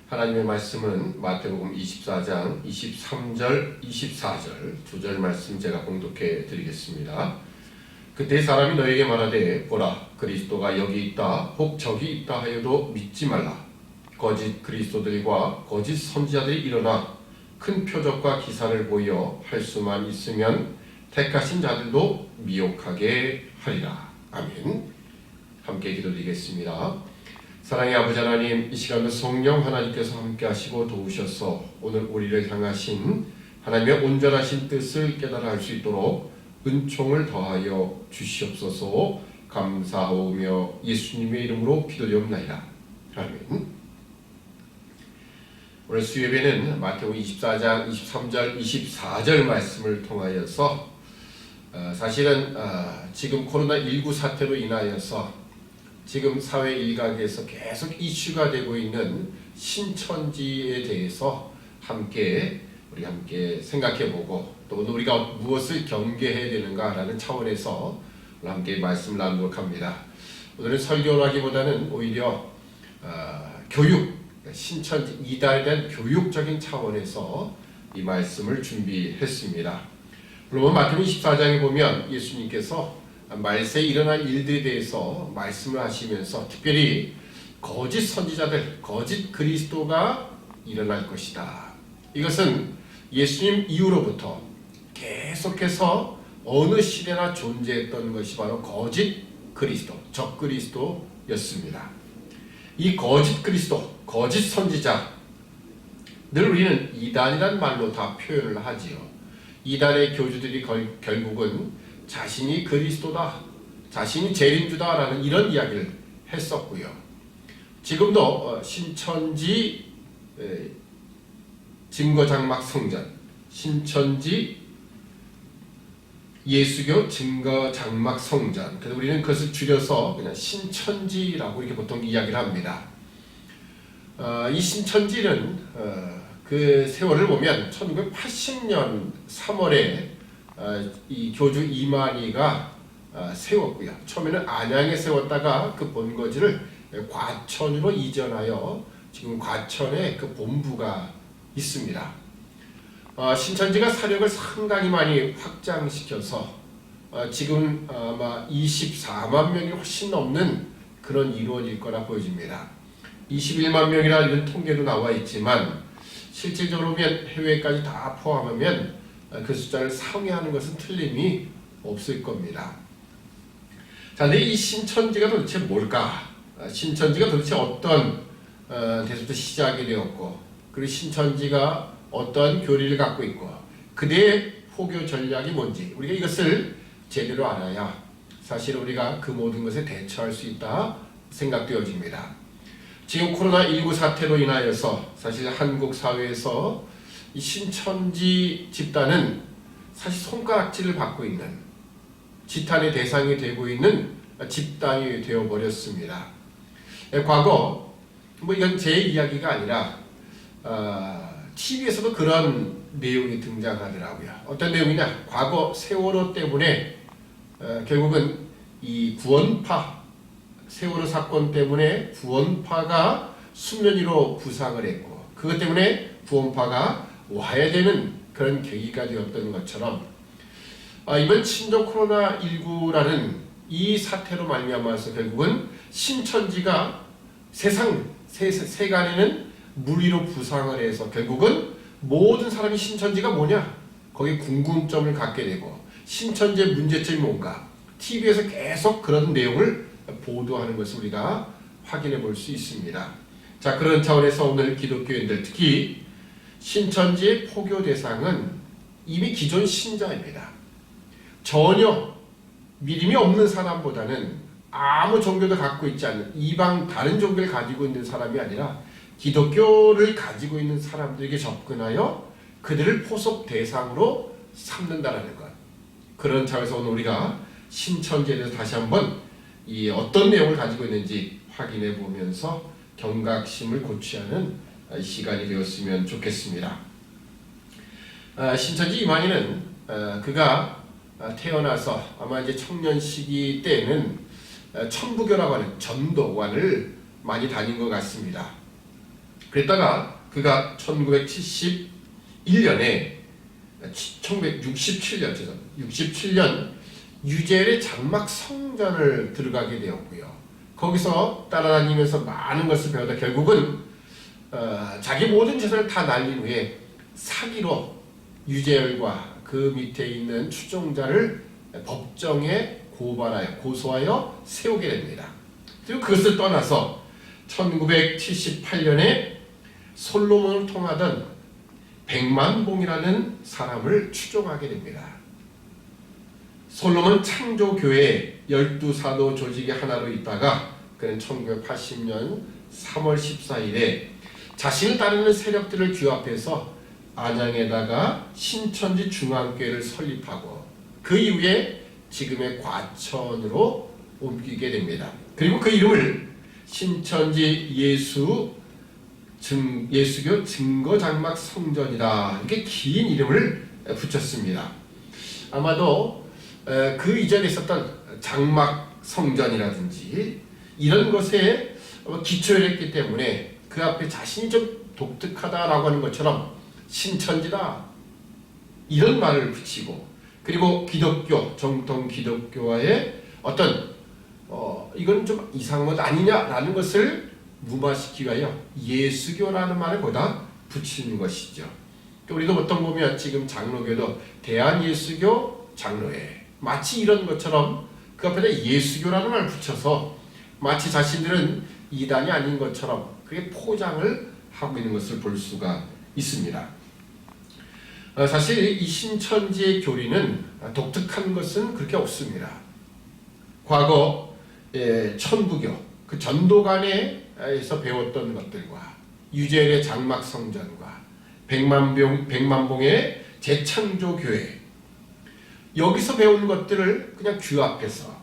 하나님의 말씀은 마태복음 24장 23절, 24절 두 절 말씀 제가 봉독해 드리겠습니다. 그때 사람이 너에게 말하되 보라 그리스도가 여기 있다 혹 저기 있다 하여도 믿지 말라. 거짓 그리스도들과 거짓 선지자들이 일어나 큰 표적과 기사를 보여 할 수만 있으면 택하신 자들도 미혹하게 하리라. 아멘. 함께 기도드리겠습니다. 사랑의 아버지 하나님, 이 시간도 성령 하나님께서 함께 하시고 도우셔서 오늘 우리를 향하신 하나님의 온전하신 뜻을 깨달아 알 수 있도록 은총을 더하여 주시옵소서. 감사하오며 예수님의 이름으로 기도드리옵나이다. 아멘. 오늘 수요예배는 마태복음 24장 23절 24절 말씀을 통하여서 사실은 지금 코로나19 사태로 인하여서 지금 사회 일각에서 계속 이슈가 되고 있는 신천지에 대해서 우리 함께 생각해보고 또 오늘 우리가 무엇을 경계해야 되는가라는 차원에서 오늘 함께 말씀을 나누도록 합니다. 오늘은 설교라기보다는 오히려 교육, 신천지 이단에 대한 교육적인 차원에서 이 말씀을 준비했습니다. 물론 마태복음 24장에 보면 예수님께서 말세에 일어날 일들에 대해서 말씀을 하시면서 특별히 거짓 선지자들, 거짓 그리스도가 일어날 것이다. 이것은 예수님 이후로부터 계속해서 어느 시대나 존재했던 것이 바로 거짓 그리스도, 적그리스도였습니다. 이 거짓 그리스도, 거짓 선지자, 늘 우리는 이단이란 말로 다 표현을 하지요. 이단의 교주들이 결국은 자신이 그리스도다, 자신이 재림주다라는 이런 이야기를 했었고요. 지금도 신천지 증거장막 성전, 신천지 예수교 증거장막 성전, 그래서 우리는 그것을 줄여서 그냥 신천지라고 이렇게 보통 이야기를 합니다. 이 신천지는 그 세월을 보면 1980년 3월에 이 교주 이만희가 세웠고요. 처음에는 안양에 세웠다가 그 본거지를 과천으로 이전하여 지금 과천에 그 본부가 있습니다. 신천지가 사력을 상당히 많이 확장시켜서 지금 아마 24만 명이 훨씬 넘는 그런 이루어질 거라 보여집니다. 21만 명이라 이런 통계도 나와 있지만 실질적으로 보면 해외까지 다 포함하면 그 숫자를 상회하는 것은 틀림이 없을 겁니다. 자, 근데 이 신천지가 도대체 뭘까? 신천지가 도대체 어떤 데서부터 시작이 되었고, 그리고 신천지가 어떤 교리를 갖고 있고, 그대의 포교 전략이 뭔지 우리가 이것을 제대로 알아야 사실 우리가 그 모든 것에 대처할 수 있다 생각되어집니다. 지금 코로나19 사태로 인하여서 사실 한국 사회에서 이 신천지 집단은 사실 손가락질을 받고 있는, 지탄의 대상이 되고 있는 집단이 되어버렸습니다. 과거 이건 제 이야기가 아니라 TV에서도 그런 내용이 등장하더라고요. 어떤 내용이냐, 과거 세월호 때문에 결국은 이 구원파, 세월호 사건 때문에 구원파가 수면 위로 부상을 했고, 그것 때문에 구원파가 와야 되는 그런 계기가 되었던 것처럼 이번 신종 코로나19라는 이 사태로 말미암아서 결국은 신천지가 세간에는 물 위로 부상을 해서 결국은 모든 사람이 신천지가 뭐냐? 거기에 궁금점을 갖게 되고 신천지의 문제점이 뭔가 TV에서 계속 그런 내용을 보도하는 것을 우리가 확인해 볼 수 있습니다. 자, 그런 차원에서 오늘 기독교인들, 특히 신천지의 포교 대상은 이미 기존 신자입니다. 전혀 믿음이 없는 사람보다는 아무 종교도 갖고 있지 않는 이방 다른 종교를 가지고 있는 사람이 아니라 기독교를 가지고 있는 사람들에게 접근하여 그들을 포섭 대상으로 삼는다라는 것. 그런 차원에서 오늘 우리가 신천지에 대해서 다시 한번 이 어떤 내용을 가지고 있는지 확인해 보면서 경각심을 고취하는 시간이 되었으면 좋겠습니다. 신천지 이만희는 그가 태어나서 아마 이제 청년 시기 때는 천부교라고 하는 전도관을 많이 다닌 것 같습니다. 그랬다가 그가 1967년에 67년 유재열의 장막 성전을 들어가게 되었고요. 거기서 따라다니면서 많은 것을 배우다 결국은 자기 모든 재산을 다 날린 후에 사기로 유재열과 그 밑에 있는 추종자를 법정에 고소하여 세우게 됩니다. 그리고 그것을 떠나서 1978년에 솔로몬을 통하던 백만봉이라는 사람을 추종하게 됩니다. 솔로몬 창조교회 12사도 조직의 하나로 있다가 그는 1980년 3월 14일에 자신을 따르는 세력들을 규합해서 안양에다가 신천지 중앙교회를 설립하고 그 이후에 지금의 과천으로 옮기게 됩니다. 그리고 그 이름을 신천지 예수교 증거장막 성전이다, 이렇게 긴 이름을 붙였습니다. 아마도 그 이전에 있었던 장막 성전이라든지 이런 것에 기초를 했기 때문에 그 앞에 자신이 좀 독특하다라고 하는 것처럼 신천지다 이런 말을 붙이고, 그리고 기독교, 정통 기독교와의 어떤 이건 좀 이상한 것 아니냐라는 것을 무마시키기 위하여 예수교라는 말을 거기다 붙이는 것이죠. 우리도 보통 보면 지금 장로교도 대한예수교 장로회, 마치 이런 것처럼 그 앞에다 예수교라는 말을 붙여서 마치 자신들은 이단이 아닌 것처럼 그게 포장을 하고 있는 것을 볼 수가 있습니다. 사실 이 신천지의 교리는 독특한 것은 그렇게 없습니다. 과거 천부교, 그 전도관에서 배웠던 것들과 유재열의 장막성전과 백만봉의 재창조교회, 여기서 배운 것들을 그냥 규합해서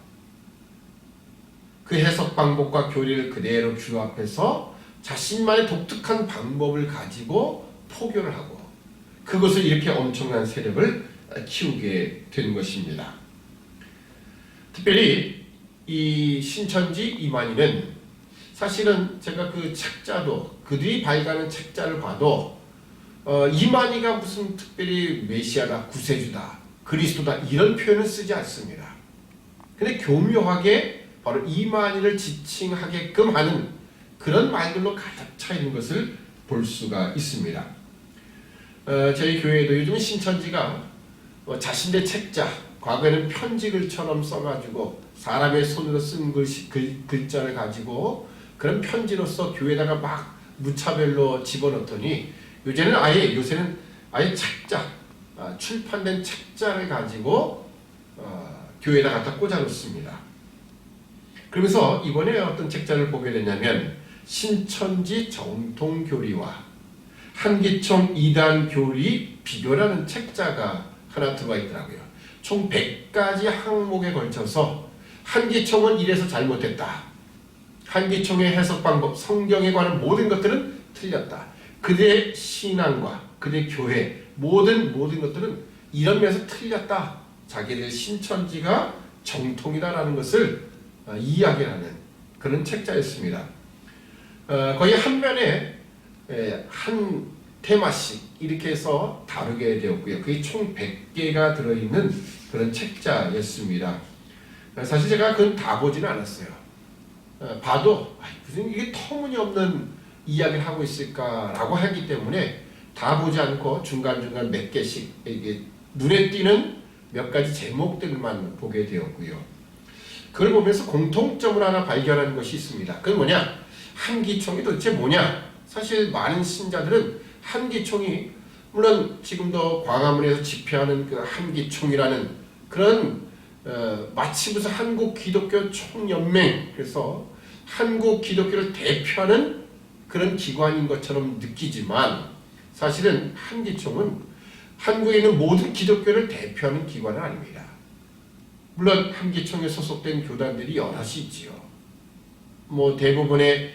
그 해석 방법과 교리를 그대로 규합해서 자신만의 독특한 방법을 가지고 포교를 하고 그것을 이렇게 엄청난 세력을 키우게 된 것입니다. 특별히 이 신천지 이만희는 사실은 제가 그 책자도, 그들이 발간한 책자를 봐도 이만희가 무슨 특별히 메시아다, 구세주다, 그리스도다 이런 표현을 쓰지 않습니다. 근데 교묘하게 바로 이만희를 지칭하게끔 하는 그런 말들로 가득 차 있는 것을 볼 수가 있습니다. 저희 교회도 요즘 신천지가 자신의 책자, 과거에는 편지글처럼 써가지고 사람의 손으로 쓴 글자를 가지고 그런 편지로서 교회에다가 막 무차별로 집어넣더니 요새는 아예 책자, 출판된 책자를 가지고 교회에다 갖다 꽂아놓습니다. 그러면서 이번에 어떤 책자를 보게 되냐면 신천지 정통교리와 한기총 이단교리 비교라는 책자가 하나 들어가 있더라고요. 총 100가지 항목에 걸쳐서 한기총은 이래서 잘못했다, 한기총의 해석 방법, 성경에 관한 모든 것들은 틀렸다, 그들의 신앙과 그들의 교회 모든 것들은 이런 면에서 틀렸다, 자기들 신천지가 정통이다라는 것을 이야기하는 그런 책자였습니다. 거의 한 면에 한 테마씩 이렇게 해서 다루게 되었고요. 그게 총 100개가 들어있는 그런 책자였습니다. 사실 제가 그건 다 보지는 않았어요. 봐도 무슨 이게 터무니없는 이야기를 하고 있을까라고 하기 때문에 다 보지 않고 중간중간 몇 개씩 이게 눈에 띄는 몇 가지 제목들만 보게 되었고요. 그걸 보면서 공통점을 하나 발견하는 것이 있습니다. 그건 뭐냐? 한기총이 도대체 뭐냐? 사실 많은 신자들은 한기총이, 물론 지금도 광화문에서 집회하는 그 한기총이라는 그런 마치 무슨 한국 기독교 총연맹, 그래서 한국 기독교를 대표하는 그런 기관인 것처럼 느끼지만 사실은 한기총은 한국에 있는 모든 기독교를 대표하는 기관은 아닙니다. 물론 한기총에 소속된 교단들이 여럿이 있지요. 대부분의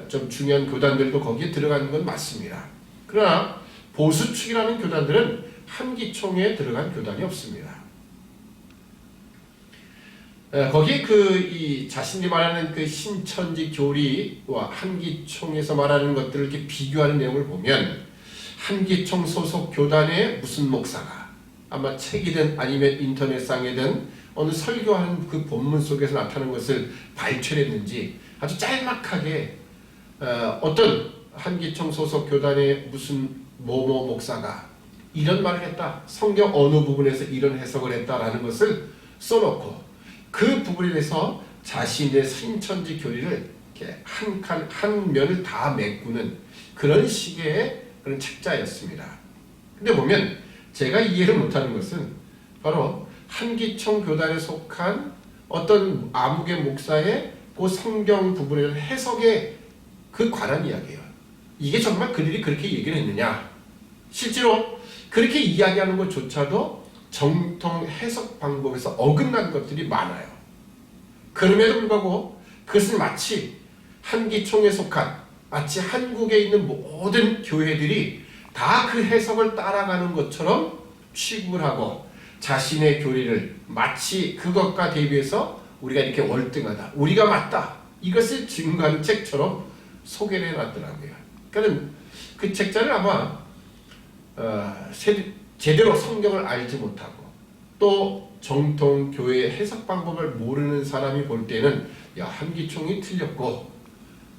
좀 중요한 교단들도 거기에 들어가는 건 맞습니다. 그러나 보수축이라는 교단들은 한기총에 들어간 교단이 없습니다. 거기에 이 자신이 말하는 그 신천지 교리와 한기총에서 말하는 것들을 이렇게 비교하는 내용을 보면 한기총 소속 교단의 무슨 목사가 아마 책이든 아니면 인터넷상이든 어느 설교하는 그 본문 속에서 나타나는 것을 발췌했는지 아주 짤막하게 어떤 한기총 소속 교단의 무슨 모모 목사가 이런 말을 했다. 성경 어느 부분에서 이런 해석을 했다라는 것을 써놓고 그 부분에 대해서 자신의 신천지 교리를 이렇게 한 면을 다 메꾸는 그런 식의 그런 책자였습니다. 근데 보면 제가 이해를 못하는 것은 바로 한기총 교단에 속한 어떤 아무개 목사의 그 성경 부분에 대한 해석에 그 관한 이야기예요. 이게 정말 그들이 그렇게 얘기를 했느냐? 실제로 그렇게 이야기하는 것조차도 정통 해석 방법에서 어긋난 것들이 많아요. 그럼에도 불구하고 그것을 마치 한기총에 속한 마치 한국에 있는 모든 교회들이 다 그 해석을 따라가는 것처럼 취급을 하고 자신의 교리를 마치 그것과 대비해서 우리가 이렇게 월등하다, 우리가 맞다, 이것을 증거하는 책처럼 소개를 해놨더라고요. 그러니까 그 책자를 아마 제대로 성경을 알지 못하고 또 정통 교회의 해석 방법을 모르는 사람이 볼 때는 야, 한기총이 틀렸고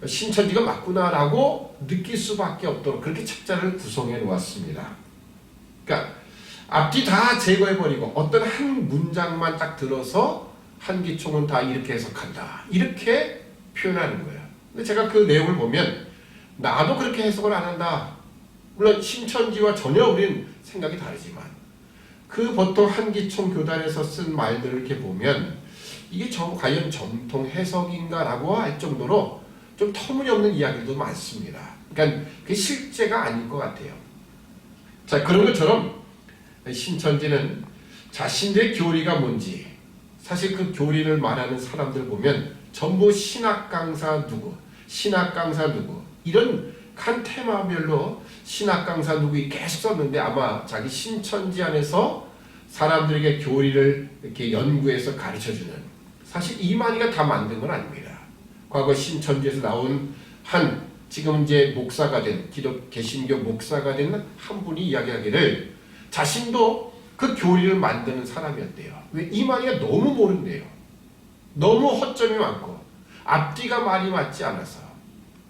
신천지가 맞구나라고 느낄 수밖에 없도록 그렇게 책자를 구성해 놓았습니다. 그러니까 앞뒤 다 제거해버리고 어떤 한 문장만 딱 들어서 한기총은 다 이렇게 해석한다, 이렇게 표현하는 거예요. 근데 제가 그 내용을 보면 나도 그렇게 해석을 안 한다. 물론 신천지와 전혀 우리는 생각이 다르지만 그 보통 한기총 교단에서 쓴 말들을 이렇게 보면 이게 과연 정통 해석인가라고 할 정도로 좀 터무니없는 이야기도 많습니다. 그러니까 그게 실제가 아닌 것 같아요. 자, 그런 것처럼 신천지는 자신들의 교리가 뭔지, 사실 그 교리를 말하는 사람들 보면 전부 신학 강사 누구, 신학 강사 누구, 이런 한 테마별로 신학 강사 누구 계속 썼는데 아마 자기 신천지 안에서 사람들에게 교리를 이렇게 연구해서 가르쳐주는, 사실 이만희가 다 만든 건 아닙니다. 과거 신천지에서 나온 지금 이제 목사가 된 개신교 목사가 된 한 분이 이야기하기를 자신도 그 교리를 만드는 사람이었대요. 왜? 이만희가 너무 모른대요. 너무 허점이 많고 앞뒤가 많이 맞지 않아서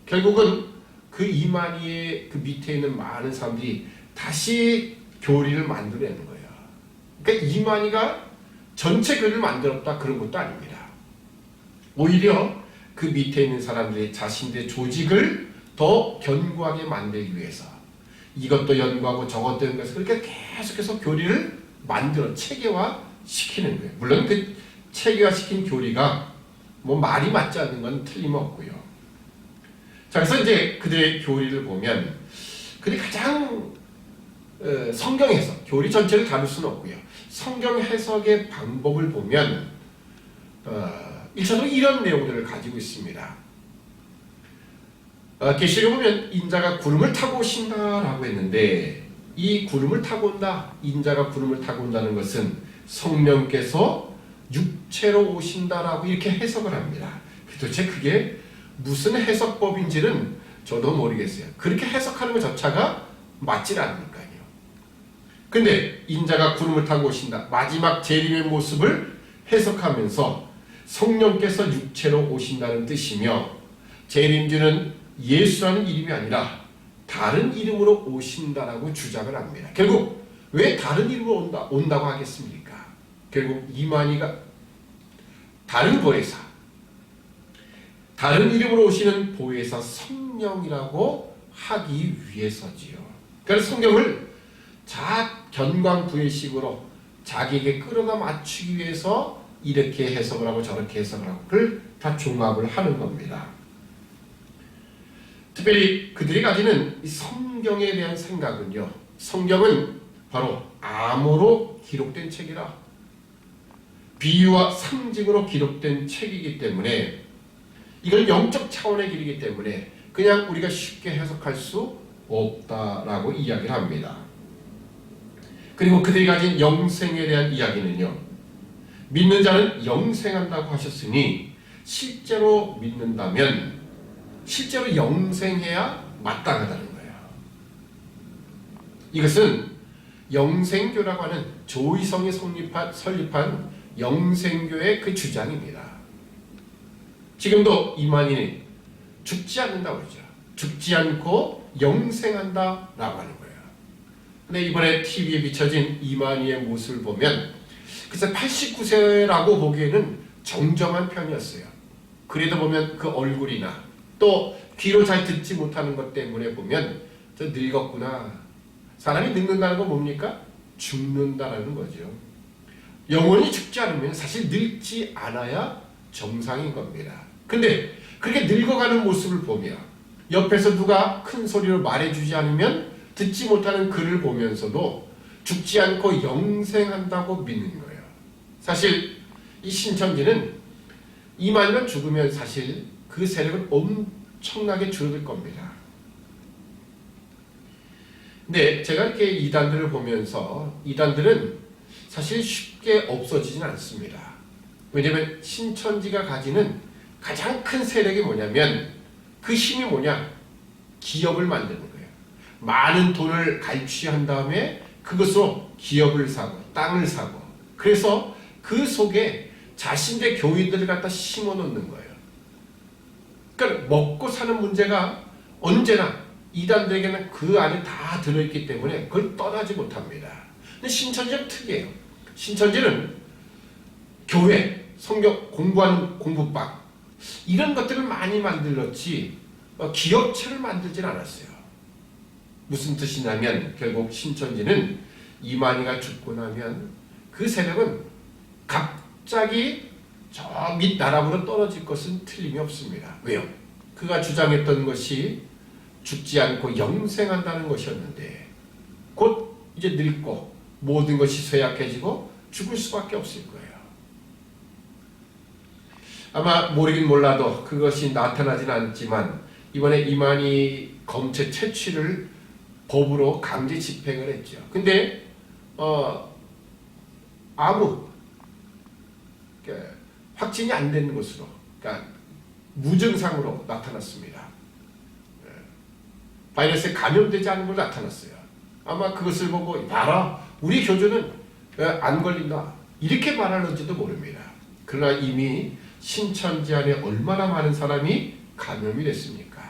결국은 그 이만희의 그 밑에 있는 많은 사람들이 다시 교리를 만들어내는 거예요. 그러니까 이만희가 전체 교리를 만들었다 그런 것도 아닙니다. 오히려 그 밑에 있는 사람들이 자신들의 조직을 더 견고하게 만들기 위해서 이것도 연구하고 저것도 연구해서 그렇게 계속해서 교리를 만들어 체계화 시키는 거예요. 물론 그 체계화 시킨 교리가 뭐 말이 맞지 않는 건 틀림없고요. 자, 그래서 이제 그들의 교리를 보면 그들이 가장 성경 해석, 교리 전체를 다룰 수는 없고요. 성경 해석의 방법을 보면 일차적으로 이런 내용들을 가지고 있습니다. 계시록에 보면 인자가 구름을 타고 오신다라고 했는데 이 구름을 타고 온다, 인자가 구름을 타고 온다는 것은 성령께서 육체로 오신다라고 이렇게 해석을 합니다. 도대체 그게 무슨 해석법인지는 저도 모르겠어요. 그렇게 해석하는 것조차가 맞질 않으니까요. 근데 인자가 구름을 타고 오신다, 마지막 재림의 모습을 해석하면서 성령께서 육체로 오신다는 뜻이며 재림주는 예수라는 이름이 아니라 다른 이름으로 오신다라고 주장을 합니다. 결국 왜 다른 이름으로 온다고 하겠습니까? 결국 이만희가 다른 보혜사, 다른 이름으로 오시는 보혜사 성령이라고 하기 위해서지요. 그래서 성경을 견광부회식으로 자기에게 끌어다 맞추기 위해서 이렇게 해석을 하고 저렇게 해석을 하고 그걸 다 종합을 하는 겁니다. 특별히 그들이 가지는 이 성경에 대한 생각은요, 성경은 바로 암호로 기록된 책이라 비유와 상징으로 기록된 책이기 때문에 이건 영적 차원의 길이기 때문에 그냥 우리가 쉽게 해석할 수 없다라고 이야기를 합니다. 그리고 그들이 가진 영생에 대한 이야기는요, 믿는 자는 영생한다고 하셨으니 실제로 믿는다면 실제로 영생해야 마땅하다는 거예요. 이것은 영생교라고 하는 조이성이 설립한 영생교의 그 주장입니다. 지금도 이만희는 죽지 않는다고 그러죠. 죽지 않고 영생한다라고 하는 거예요. 근데 이번에 TV에 비춰진 이만희의 모습을 보면 글쎄 89세라고 보기에는 정정한 편이었어요. 그래도 보면 그 얼굴이나 또 귀로 잘 듣지 못하는 것 때문에 보면 저 늙었구나. 사람이 늙는다는 건 뭡니까? 죽는다라는 거죠. 영원히 죽지 않으면 사실 늙지 않아야 정상인 겁니다. 근데 그렇게 늙어가는 모습을 보며 옆에서 누가 큰 소리로 말해주지 않으면 듣지 못하는 그를 보면서도 죽지 않고 영생한다고 믿는 거예요. 사실 이 신천지는 이만희만 죽으면 사실 그 세력은 엄청나게 줄어들 겁니다. 근데 제가 이렇게 이단들을 보면서 이단들은 사실 쉽게 없어지진 않습니다. 왜냐하면 신천지가 가지는 가장 큰 세력이 뭐냐면 그 힘이 뭐냐? 기업을 만드는 거예요. 많은 돈을 갈취한 다음에 그것으로 기업을 사고 땅을 사고 그래서 그 속에 자신의 교인들을 갖다 심어 놓는 거예요. 그러니까 먹고 사는 문제가 언제나 이단들에게는 그 안에 다 들어있기 때문에 그걸 떠나지 못합니다. 근데 신천지는 특이해요. 신천지는 교회, 성경 공부하는 공부방 이런 것들을 많이 만들었지 기업체를 만들진 않았어요. 무슨 뜻이냐면 결국 신천지는 이만희가 죽고 나면 그 세력은 갑자기 저 밑 나락으로 떨어질 것은 틀림이 없습니다. 왜요? 그가 주장했던 것이 죽지 않고 영생한다는 것이었는데 곧 이제 늙고 모든 것이 쇠약해지고 죽을 수밖에 없을 거예요. 아마 모르긴 몰라도 그것이 나타나진 않지만 이번에 이만희 검체 채취를 법으로 강제 집행을 했죠. 근데 아무 확진이 안 된 것으로 그러니까 무증상으로 나타났습니다. 바이러스에 감염되지 않은 걸로 나타났어요. 아마 그것을 보고 봐라 우리 교주는 안 걸린다 이렇게 말하는지도 모릅니다. 그러나 이미 신천지 안에 얼마나 많은 사람이 감염이 됐습니까?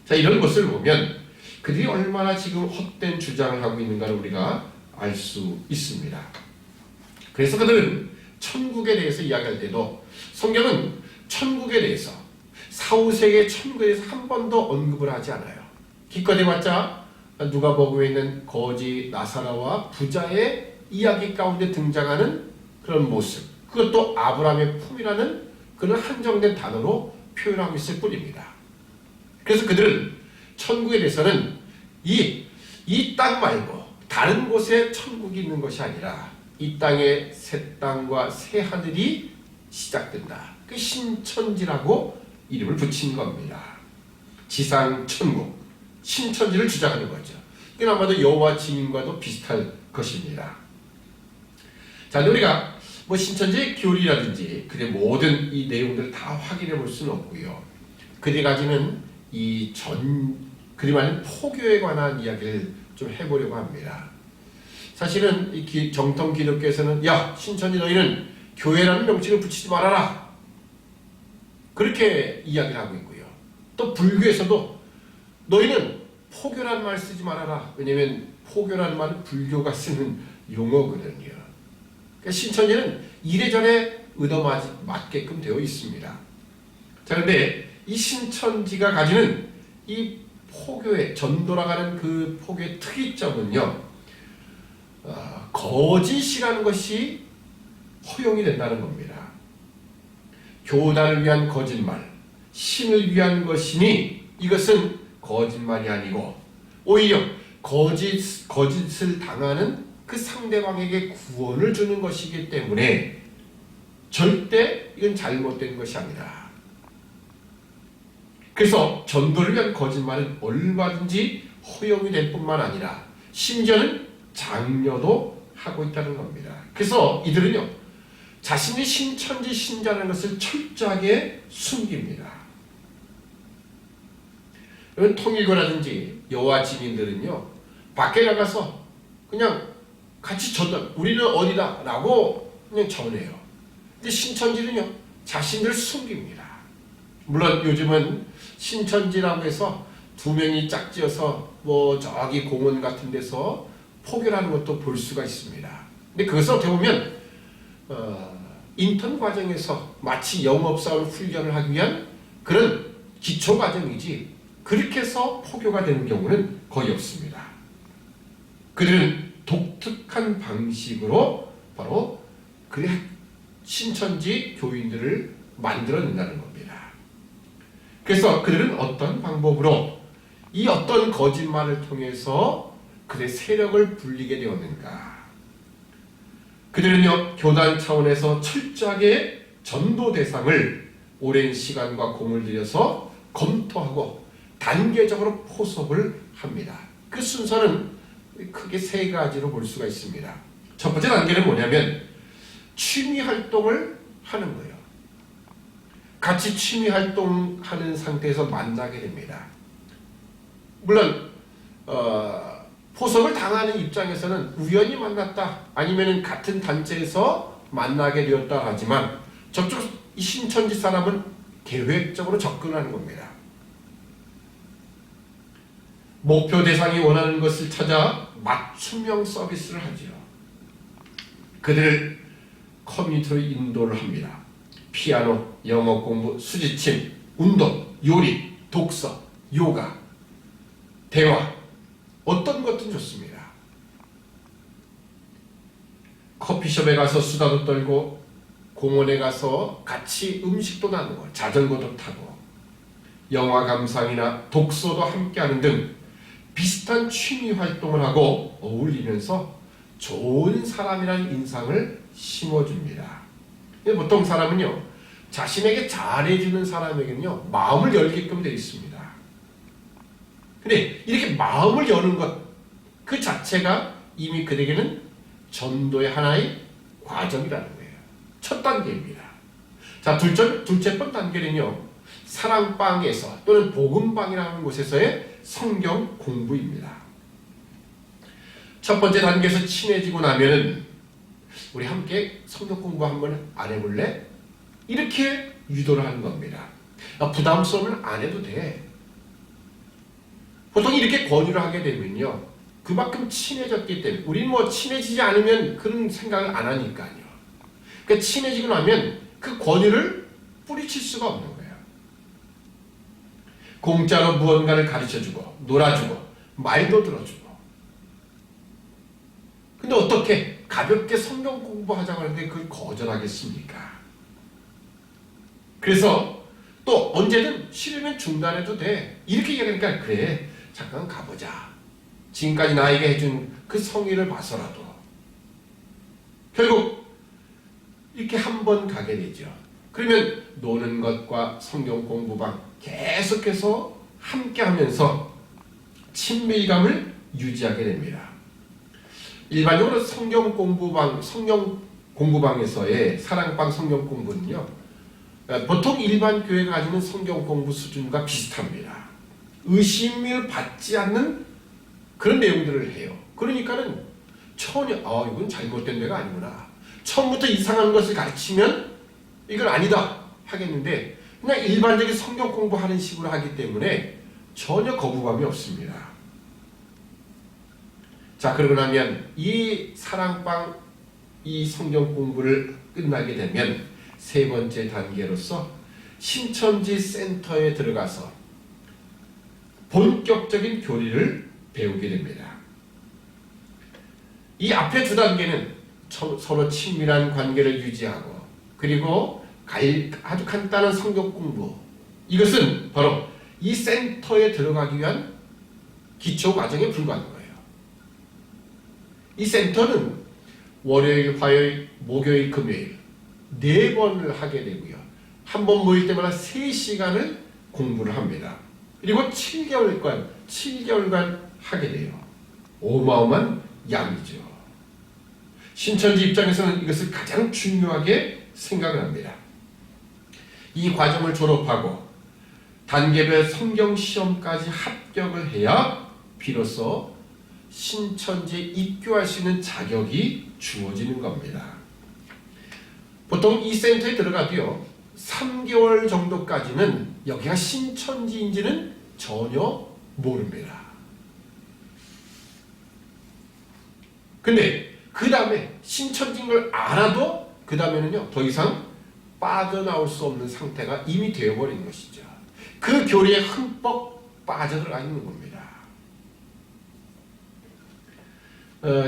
자, 이런 것을 보면 그들이 얼마나 지금 헛된 주장을 하고 있는가를 우리가 알 수 있습니다. 그래서 그들은 천국에 대해서 이야기할 때도 성경은 천국에 대해서 4, 5세기의 천국에 대해서 한 번도 언급을 하지 않아요. 기껏 해봤자 누가복음에 있는 거지 나사로와 부자의 이야기 가운데 등장하는 그런 모습 그것도 아브라함의 품이라는 그런 한정된 단어로 표현하고 있을 뿐입니다. 그래서 그들은 천국에 대해서는 이 땅 말고 다른 곳에 천국이 있는 것이 아니라 이 땅에 새 땅과 새 하늘이 시작된다. 그 신천지라고 이름을 붙인 겁니다. 지상 천국, 신천지를 주장하는 거죠. 이건 아마도 여호와 증인과도 비슷할 것입니다. 자, 우리가 뭐 신천지의 교리라든지 그의 모든 이 내용들을 다 확인해 볼 수는 없고요. 그들이 가지는 그리 말하는 포교에 관한 이야기를 좀 해보려고 합니다. 사실은 이 정통 기독교에서는 야 신천지 너희는 교회라는 명칭을 붙이지 말아라 그렇게 이야기를 하고 있고요. 또 불교에서도 너희는 포교라는 말 쓰지 말아라. 왜냐하면 포교라는 말은 불교가 쓰는 용어거든요. 그러니까 신천지는 이래저래 얻어맞게끔 되어 있습니다. 자, 그런데 이 신천지가 가지는 이 포교의 전도라가는 그 포교의 특이점은요, 거짓이라는 것이 허용이 된다는 겁니다. 교단을 위한 거짓말, 신을 위한 것이니 이것은 거짓말이 아니고 오히려 거짓을 당하는 그 상대방에게 구원을 주는 것이기 때문에 절대 이건 잘못된 것이 아니다. 그래서 전도를 위한 거짓말은 얼마든지 허용이 될 뿐만 아니라 심지어는 장려도 하고 있다는 겁니다. 그래서 이들은요 자신이 신천지 신자라는 것을 철저하게 숨깁니다. 이런 통일교라든지 여호와 증인들은요, 밖에 나가서 그냥 같이 전달, 우리는 어디다 라고 그냥 전해요. 근데 신천지는요, 자신들 숨깁니다. 물론 요즘은 신천지라고 해서 두 명이 짝지어서 뭐 저기 공원 같은 데서 포교라는 것도 볼 수가 있습니다. 근데 그것을 어떻게 보면 인턴 과정에서 마치 영업사원 훈련을 하기 위한 그런 기초 과정이지, 그렇게 해서 포교가 되는 경우는 거의 없습니다. 그들은 독특한 방식으로 바로 그 신천지 교인들을 만들어낸다는 겁니다. 그래서 그들은 어떤 방법으로 이 어떤 거짓말을 통해서 그들의 세력을 불리게 되었는가? 그들은요, 교단 차원에서 철저하게 전도 대상을 오랜 시간과 공을 들여서 검토하고 단계적으로 포섭을 합니다. 그 순서는 크게 세 가지로 볼 수가 있습니다. 첫 번째 단계는 뭐냐면 취미 활동을 하는 거예요. 같이 취미 활동하는 상태에서 만나게 됩니다. 물론 포섭을 당하는 입장에서는 우연히 만났다, 아니면 같은 단체에서 만나게 되었다 하지만 저쪽 이 신천지 사람은 계획적으로 접근하는 겁니다. 목표 대상이 원하는 것을 찾아 맞춤형 서비스를 하지요. 그들을 커뮤니티로 인도를 합니다. 피아노, 영어 공부, 수지침, 운동, 요리, 독서, 요가, 대화, 어떤 것든 좋습니다. 커피숍에 가서 수다도 떨고, 공원에 가서 같이 음식도 나누고, 자전거도 타고, 영화 감상이나 독서도 함께하는 등 비슷한 취미 활동을 하고 어울리면서 좋은 사람이라는 인상을 심어줍니다. 보통 사람은요, 자신에게 잘해주는 사람에게는요, 마음을 열게끔 되어 있습니다. 근데 이렇게 마음을 여는 것 그 자체가 이미 그에게는 전도의 하나의 과정이라는 거예요. 첫 단계입니다. 자, 둘째 번 단계는요, 사랑방에서 또는 복음방이라는 곳에서의 성경 공부입니다. 첫 번째 단계에서 친해지고 나면은 우리 함께 성경 공부 한번 안 해볼래? 이렇게 유도를 하는 겁니다. 부담스러우면 안 해도 돼. 보통 이렇게 권유를 하게 되면요, 그만큼 친해졌기 때문에, 우리는 뭐 친해지지 않으면 그런 생각을 안 하니까요. 그러니까 친해지고 나면 그 권유를 뿌리칠 수가 없는 거예요. 공짜로 무언가를 가르쳐주고 놀아주고 말도 들어주고. 근데 어떻게 가볍게 성경 공부하자고 하는데 그걸 거절하겠습니까? 그래서 또 언제든 싫으면 중단해도 돼, 이렇게 얘기하니까 그래, 잠깐 가보자. 지금까지 나에게 해준 그 성의를 봐서라도. 결국 이렇게 한 번 가게 되죠. 그러면 노는 것과 성경 공부방 계속해서 함께 하면서 친밀감을 유지하게 됩니다. 일반적으로 성경 공부방에서의 사랑방 성경 공부는요, 보통 일반 교회가 가지는 성경 공부 수준과 비슷합니다. 의심을 받지 않는 그런 내용들을 해요. 그러니까는 전혀 이건 잘못된 데가 아니구나, 처음부터 이상한 것을 가르치면 이건 아니다 하겠는데, 그냥 일반적인 성경 공부하는 식으로 하기 때문에 전혀 거부감이 없습니다. 자, 그러고 나면 이 사랑방, 이 성경 공부를 끝나게 되면 세 번째 단계로서 신천지 센터에 들어가서 본격적인 교리를 배우게 됩니다. 이 앞에 두 단계는 서로 친밀한 관계를 유지하고, 그리고 아주 간단한 성경 공부, 이것은 바로 이 센터에 들어가기 위한 기초 과정에 불과한 거예요. 이 센터는 월요일, 화요일, 목요일, 금요일 4번을 하게 되고요. 한 번 모일 때마다 3시간을 공부를 합니다. 그리고 7개월간 하게 돼요. 어마어마한 양이죠. 신천지 입장에서는 이것을 가장 중요하게 생각을 합니다. 이 과정을 졸업하고 단계별 성경 시험까지 합격을 해야 비로소 신천지에 입교할 수 있는 자격이 주어지는 겁니다. 보통 이 센터에 들어가도요 3개월 정도까지는 여기가 신천지인지는 전혀 모릅니다. 근데 그 다음에 신천지인 걸 알아도 그 다음에는요 더 이상 빠져나올 수 없는 상태가 이미 되어버린 것이죠. 그 교리에 흠뻑 빠져들어가 있는 겁니다.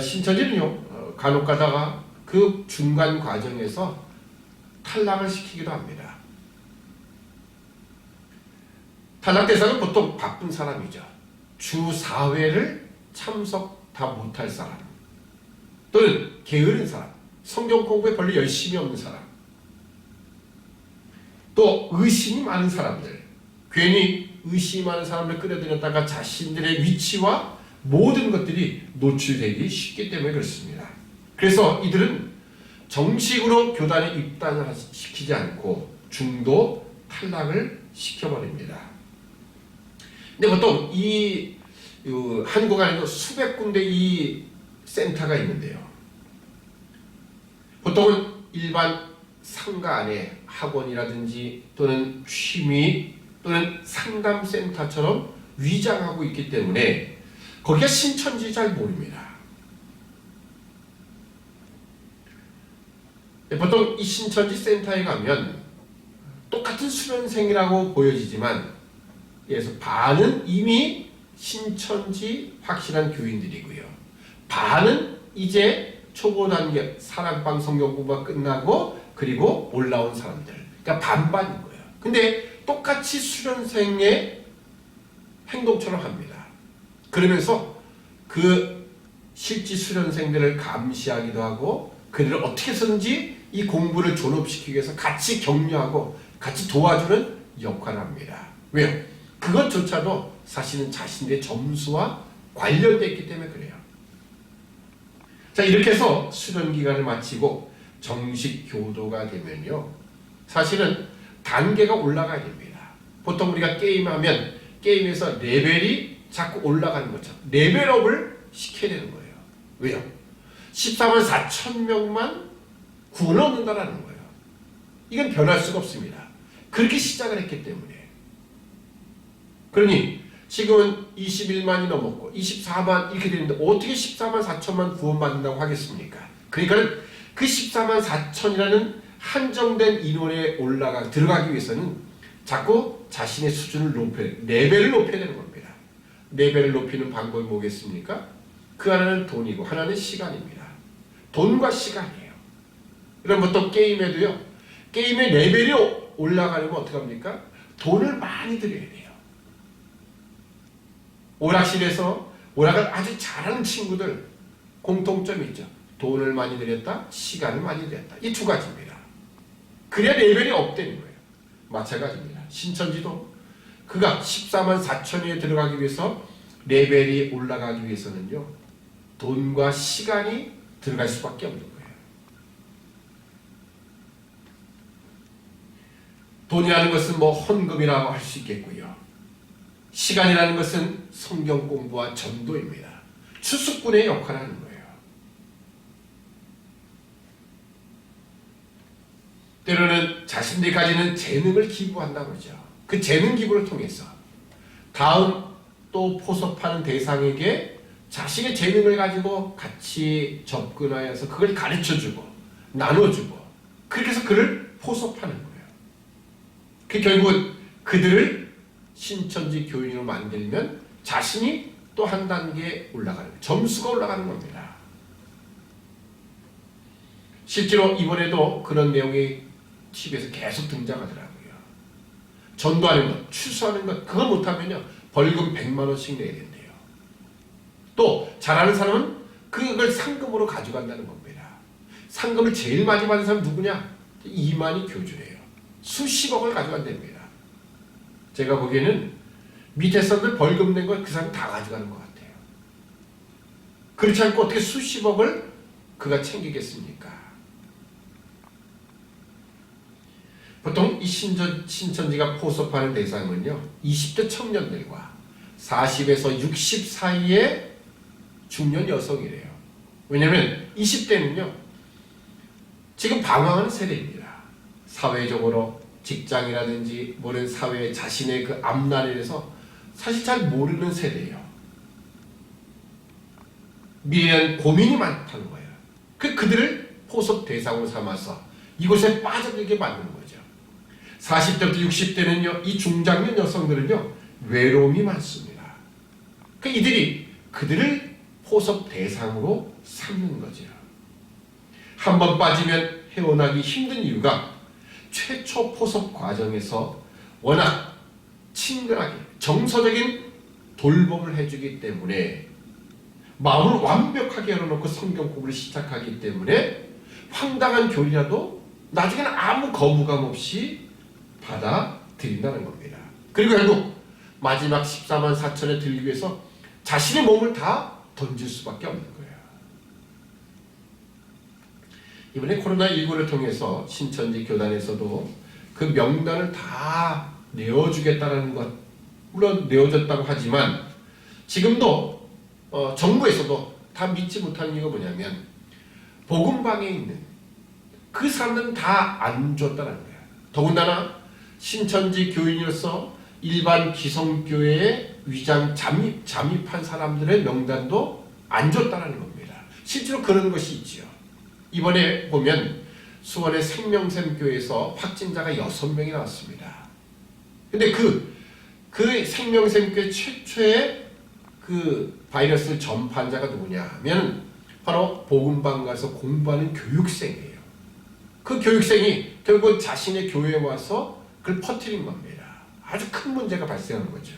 신천지는요 간혹 가다가 그 중간 과정에서 탈락을 시키기도 합니다. 탈락 대상은 보통 바쁜 사람이죠. 주 4회를 참석 다 못할 사람, 또는 게으른 사람, 성경 공부에 별로 열심히 없는 사람, 또 의심이 많은 사람들, 괜히 의심이 많은 사람을 끌어들였다가 자신들의 위치와 모든 것들이 노출되기 쉽기 때문에 그렇습니다. 그래서 이들은 정식으로 교단에 입단을 시키지 않고 중도 탈락을 시켜버립니다. 근데 보통 이 한국 안에도 수백 군데 이 센터가 있는데요. 보통은 일반 상가 안에 학원이라든지 또는 취미 또는 상담센터처럼 위장하고 있기 때문에 거기가 신천지 잘 모릅니다. 보통 이 신천지 센터에 가면 똑같은 수련생이라고 보여지지만 그래서 반은 이미 신천지 확실한 교인들이고요. 반은 이제 초보 단계 사랑방 성경 공부가 끝나고 그리고 올라온 사람들. 그러니까 반반인 거예요. 근데 똑같이 수련생의 행동처럼 합니다. 그러면서 그 실지 수련생들을 감시하기도 하고 그들을 어떻게 해서든지 이 공부를 졸업시키기 위해서 같이 격려하고 같이 도와주는 역할을 합니다. 왜요? 그것조차도 사실은 자신의 점수와 관련되어 있기 때문에 그래요. 자, 이렇게 해서 수련 기간을 마치고 정식 교도가 되면요 사실은 단계가 올라가야 됩니다. 보통 우리가 게임하면 게임에서 레벨이 자꾸 올라가는 거죠. 레벨업을 시켜야 되는 거예요. 왜요? 14만 4천 명만 구원을 얻는다라는 거예요. 이건 변할 수가 없습니다. 그렇게 시작을 했기 때문에. 그러니 지금은 21만이 넘었고 24만 이렇게 되는데 어떻게 14만 4천만 구원받는다고 하겠습니까? 그러니까 그 14만 4천이라는 한정된 인원에 들어가기 위해서는 자꾸 자신의 수준을 레벨을 높여야 되는 겁니다. 레벨을 높이는 방법이 뭐겠습니까? 그 하나는 돈이고 하나는 시간입니다. 돈과 시간이에요. 그럼 보통 게임에도요. 게임의 레벨이 올라가려면 어떻게 합니까? 돈을 많이 들여야 돼요. 오락실에서 오락을 아주 잘하는 친구들 공통점이 있죠. 돈을 많이 들였다, 시간을 많이 들였다. 이 두 가지입니다. 그래야 레벨이 업되는 거예요. 마찬가지입니다. 신천지도 그가 14만 4천에 들어가기 위해서 레벨이 올라가기 위해서는요. 돈과 시간이 들어갈 수밖에 없는 거예요. 돈이라는 것은 뭐 헌금이라고 할 수 있겠고요. 시간이라는 것은 성경 공부와 전도입니다. 추수꾼의 역할을 하는 거예요. 때로는 자신들이 가지는 재능을 기부한다고 그러죠. 그 재능 기부를 통해서 다음 또 포섭하는 대상에게 자신의 재능을 가지고 같이 접근하여서 그걸 가르쳐주고 나눠주고 그렇게 해서 그를 포섭하는 거예요. 그 결국은 그들을 신천지 교인으로 만들면 자신이 또 한 단계 올라가는 거예요. 점수가 올라가는 겁니다. 실제로 이번에도 그런 내용이 TV에서 계속 등장하더라고요. 전도하는 것, 추수하는 것 그거 못하면요 벌금 100만 원씩 내야 된대요. 또 잘하는 사람은 그걸 상금으로 가져간다는 겁니다. 상금을 제일 많이 받는 사람은 누구냐? 이만희 교주래요. 수십억을 가져간답니다. 제가 보기에는 밑에 사람들 벌금 낸 걸 그 사람이 다 가져가는 것 같아요. 그렇지 않고 어떻게 수십억을 그가 챙기겠습니까? 보통 이 신천지가 포섭하는 대상은요, 20대 청년들과 40에서 60 사이의 중년 여성이래요. 왜냐하면 20대는요, 지금 방황하는 세대입니다. 사회적으로 직장이라든지 모든 사회 자신의 그 앞날에 대해서 사실 잘 모르는 세대예요. 미래에 대한 고민이 많다는 거예요. 그들을 포섭 대상으로 삼아서 이곳에 빠져들게 만드는 거죠. 40대부터 60대는요, 이 중장년 여성들은요, 외로움이 많습니다. 이들이 그들을 포섭 대상으로 삼는 거죠. 한번 빠지면 헤어나기 힘든 이유가 최초 포섭 과정에서 워낙 친근하게 정서적인 돌봄을 해주기 때문에, 마음을 완벽하게 열어놓고 성경 공부를 시작하기 때문에 황당한 교리라도 나중에는 아무 거부감 없이 받아들인다는 겁니다. 그리고 결국 마지막 14만 4천에 들기 위해서 자신의 몸을 다 던질 수밖에 없는 거예요. 이번에 코로나19를 통해서 신천지 교단에서도 그 명단을 다 내어주겠다는 것, 물론 내어줬다고 하지만 지금도 정부에서도 다 믿지 못하는 이유가 뭐냐면, 복음방에 있는 그 사람들은 다 안 줬다는 거예요. 더군다나 신천지 교인으로서 일반 기성교회에 위장 잠입한 사람들의 명단도 안 줬다는 겁니다. 실제로 그런 것이 있지요. 이번에 보면 수원의 생명샘교회에서 확진자가 6명이 나왔습니다. 근데 그 생명샘교회 최초의 그 바이러스를 전파한 자가 누구냐면 바로 복음방 가서 공부하는 교육생이에요. 그 교육생이 결국 자신의 교회에 와서 그걸 퍼뜨린 겁니다. 아주 큰 문제가 발생한 거죠.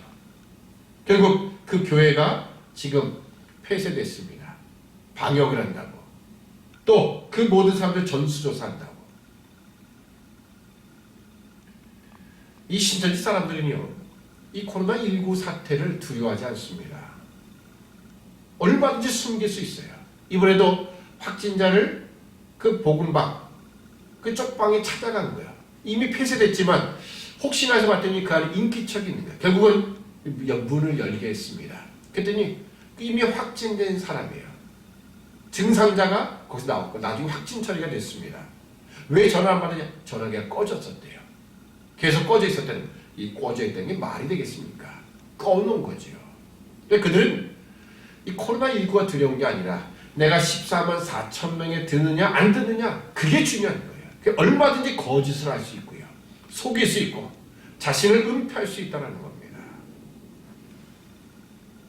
결국 그 교회가 지금 폐쇄됐습니다. 방역을 한다고. 또 그 모든 사람들 전수조사한다고. 이 신천지 사람들은요, 이 코로나19 사태를 두려워하지 않습니다. 얼마든지 숨길 수 있어요. 이번에도 확진자를 그 복음방, 그 쪽방에 찾아간 거야. 이미 폐쇄됐지만 혹시나 해서 봤더니 그 안에 인기척이 있는 거야. 결국은 문을 열게 했습니다. 그랬더니 이미 확진된 사람이에요. 증상자가 거기서 나왔고 나중에 확진 처리가 됐습니다. 왜 전화 안 받느냐? 전화기가 꺼졌었대요. 계속 꺼져 있었다는, 이 꺼져 있다는 게 말이 되겠습니까? 꺼놓은 거죠. 그들은 이 코로나19가 두려운 게 아니라 내가 14만 4천 명에 드느냐 안 드느냐, 그게 중요한 거예요. 얼마든지 거짓을 할 수 있고요, 속일 수 있고 자신을 은폐할 수 있다는 겁니다.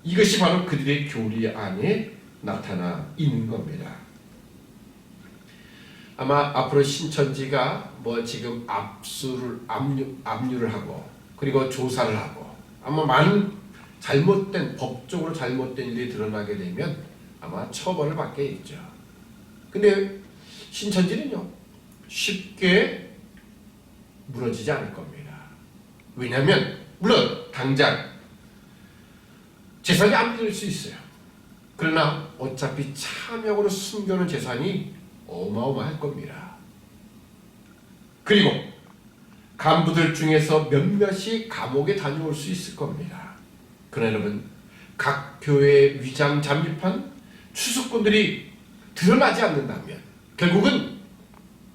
이것이 바로 그들의 교리 안에 나타나 있는 겁니다. 아마 앞으로 신천지가 지금 압류를 하고 그리고 조사를 하고 아마 많은 법적으로 잘못된 일이 드러나게 되면 아마 처벌을 받겠죠. 근데 신천지는요, 쉽게 무너지지 않을 겁니다. 왜냐하면 물론 당장 재산이 안 믿을 수 있어요. 그러나 어차피 차명으로 숨겨놓은 재산이 어마어마할 겁니다. 그리고 간부들 중에서 몇몇이 감옥에 다녀올 수 있을 겁니다. 그러나 여러분, 각 교회에 위장 잠입한 추수꾼들이 드러나지 않는다면 결국은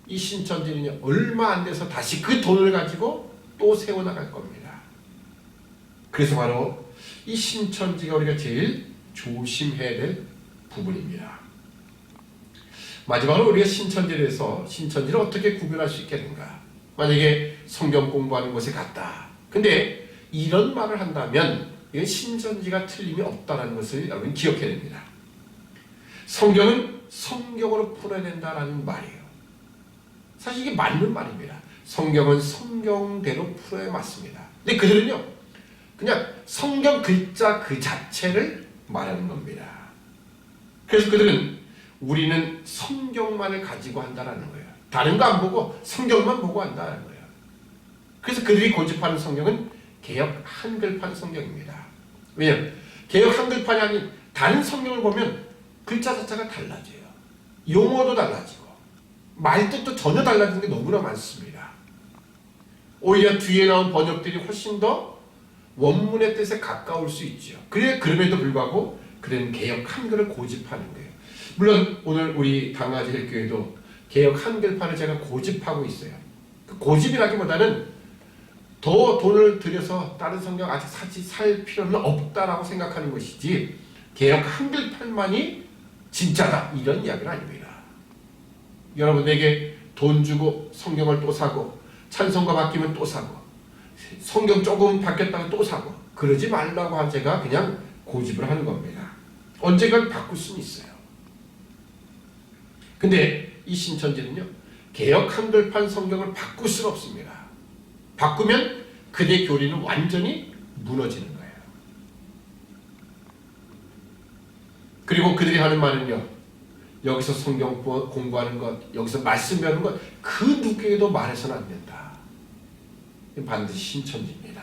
이 신천지는 얼마 안 돼서 다시 그 돈을 가지고 또 세워나갈 겁니다. 그래서 바로 이 신천지가 우리가 제일 조심해야 될 부분입니다. 마지막으로 우리가 신천지를 어떻게 구별할 수 있겠는가? 만약에 성경 공부하는 곳에 갔다. 근데 이런 말을 한다면 이건 신천지가 틀림이 없다는 것을 여러분 기억해야 됩니다. 성경은 성경으로 풀어야 된다는 말이에요. 사실 이게 맞는 말입니다. 성경은 성경대로 풀어야 맞습니다. 근데 그들은요, 그냥 성경 글자 그 자체를 말하는 겁니다. 그래서 그들은 우리는 성경만을 가지고 한다는 거예요. 다른 거 안 보고 성경만 보고 한다는 거예요. 그래서 그들이 고집하는 성경은 개역 한글판 성경입니다. 왜냐하면 개역 한글판이 아닌 다른 성경을 보면 글자 자체가 달라져요. 용어도 달라지고 말뜻도 전혀 달라지는 게 너무나 많습니다. 오히려 뒤에 나온 번역들이 훨씬 더 원문의 뜻에 가까울 수 있죠. 그럼에도 불구하고 그런 개역 한글을 고집하는 거예요. 물론 오늘 우리 당아제일교회도 개역 한글판을 제가 고집하고 있어요. 그 고집이라기보다는 더 돈을 들여서 다른 성경 아직 살 필요는 없다라고 생각하는 것이지 개역 한글판만이 진짜다 이런 이야기는 아닙니다. 여러분에게 돈 주고 성경을 또 사고 찬송가 바뀌면 또 사고 성경 조금 바뀌었다가 또 사고 그러지 말라고 한 제가 그냥 고집을 하는 겁니다. 언젠간 바꿀 수는 있어요. 근데 이 신천지는요 개역 한글판 성경을 바꿀 수는 없습니다. 바꾸면 그대 교리는 완전히 무너지는 거예요. 그리고 그들이 하는 말은요 여기서 성경 공부하는 것, 여기서 말씀 배우는 것 그 누구에게도 말해서는 안 된다. 반드시 신천지입니다.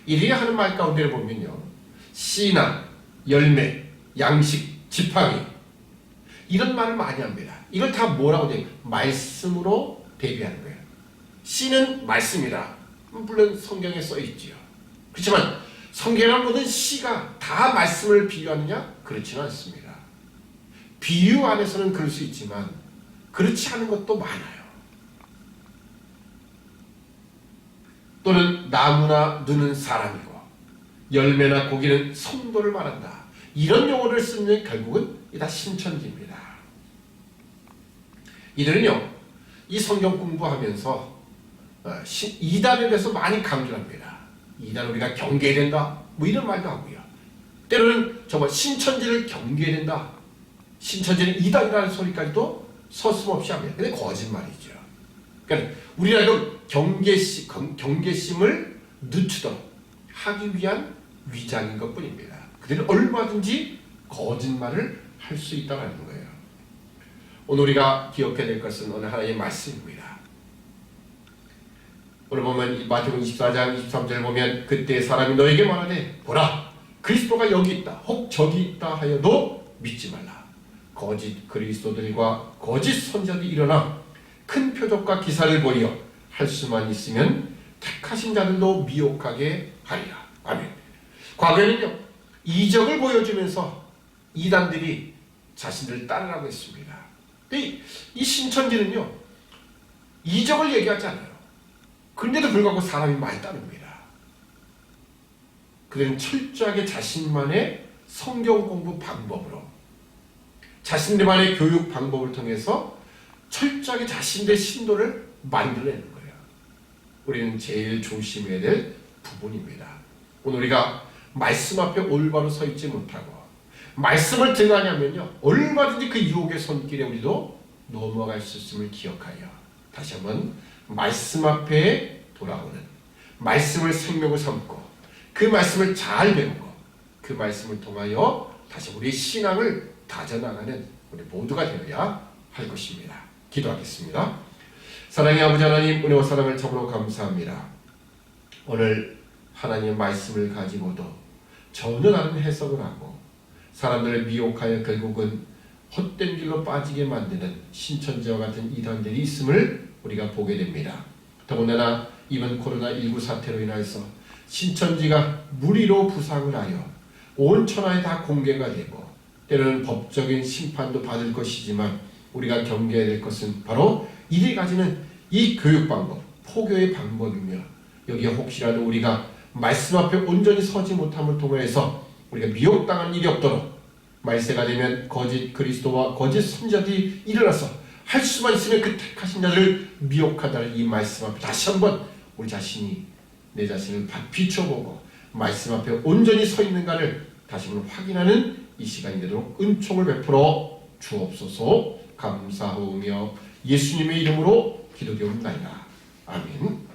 이들이 하는 말 가운데를 보면요 씨나 열매, 양식, 지팡이 이런 말을 많이 합니다. 이걸 다 뭐라고 해요? 말씀으로 대비하는 거예요. 씨는 말씀이다. 물론 성경에 써있지요. 그렇지만 성경의 모든 씨가 다 말씀을 비유하느냐? 그렇지는 않습니다. 비유 안에서는 그럴 수 있지만 그렇지 않은 것도 많아요. 또는 나무나 눈은 사람이고 열매나 고기는 성도를 말한다. 이런 용어를 쓰면 결국은 다 신천지입니다. 이들은요 이 성경 공부하면서 이단에 대해서 많이 강조합니다. 이단 우리가 경계해야 된다 뭐 이런 말도 하고요. 때로는 정말 신천지를 경계해야 된다. 신천지는 이단이라는 소리까지도 서슴없이 합니다. 근데 거짓말이죠. 그러니까 우리라도 경계심을 늦추도록 하기 위한 위장인 것 뿐입니다. 그들은 얼마든지 거짓말을 할 수 있다는 거예요. 오늘 우리가 기억해야 될 것은 오늘 하나님의 말씀입니다. 오늘 보면 마태복음 24장 23절을 보면 그때 사람이 너에게 말하되 보라 그리스도가 여기 있다 혹 저기 있다 하여도 믿지 말라. 거짓 그리스도들과 거짓 선지자들이 일어나 큰 표적과 기사를 보이어 할 수만 있으면 택하신 자들도 미혹하게 하리라. 아멘. 과거에는요 이적을 보여주면서 이단들이 자신들을 따르라고 했습니다. 근데 이 신천지는요 이적을 얘기하지 않아요. 그런데도 불구하고 사람이 많이 따릅니다. 그들은 철저하게 자신만의 성경 공부 방법으로 자신들만의 교육 방법을 통해서 철저하게 자신들의 신도를 만들어내는 거예요. 우리는 제일 조심해야 될 부분입니다. 오늘 우리가 말씀 앞에 올바로 서 있지 못하고 말씀을 등하냐면요 얼마든지 그 유혹의 손길에 우리도 넘어갈 수 있음을 기억하여 다시 한번 말씀 앞에 돌아오는 말씀을 생명을 삼고 그 말씀을 잘 배우고 그 말씀을 통하여 다시 우리의 신앙을 다져나가는 우리 모두가 되어야 할 것입니다. 기도하겠습니다. 사랑의 아버지 하나님 은혜와 사랑을 참으로 감사합니다. 오늘 하나님의 말씀을 가지고도 전혀 다른 해석을 하고 사람들을 미혹하여 결국은 헛된 길로 빠지게 만드는 신천지와 같은 이단들이 있음을 우리가 보게 됩니다. 더군다나 이번 코로나19 사태로 인해서 신천지가 무리로 부상을 하여 온 천하에 다 공개가 되고 때로는 법적인 심판도 받을 것이지만 우리가 경계해야 될 것은 바로 이들이 가지는 이 교육 방법, 포교의 방법이며 여기에 혹시라도 우리가 말씀 앞에 온전히 서지 못함을 통해서 우리가 미혹당한 일이 없도록 말세가 되면 거짓 그리스도와 거짓 선지자들이 일어나서 할 수만 있으면 그 택하신 자를 미혹하다는 이 말씀 앞에 다시 한번 우리 자신이 내 자신을 비춰보고 말씀 앞에 온전히 서 있는가를 다시 한번 확인하는 이 시간이 되도록 은총을 베풀어 주옵소서. 감사하오며 예수님의 이름으로 기도드립니다. 아멘.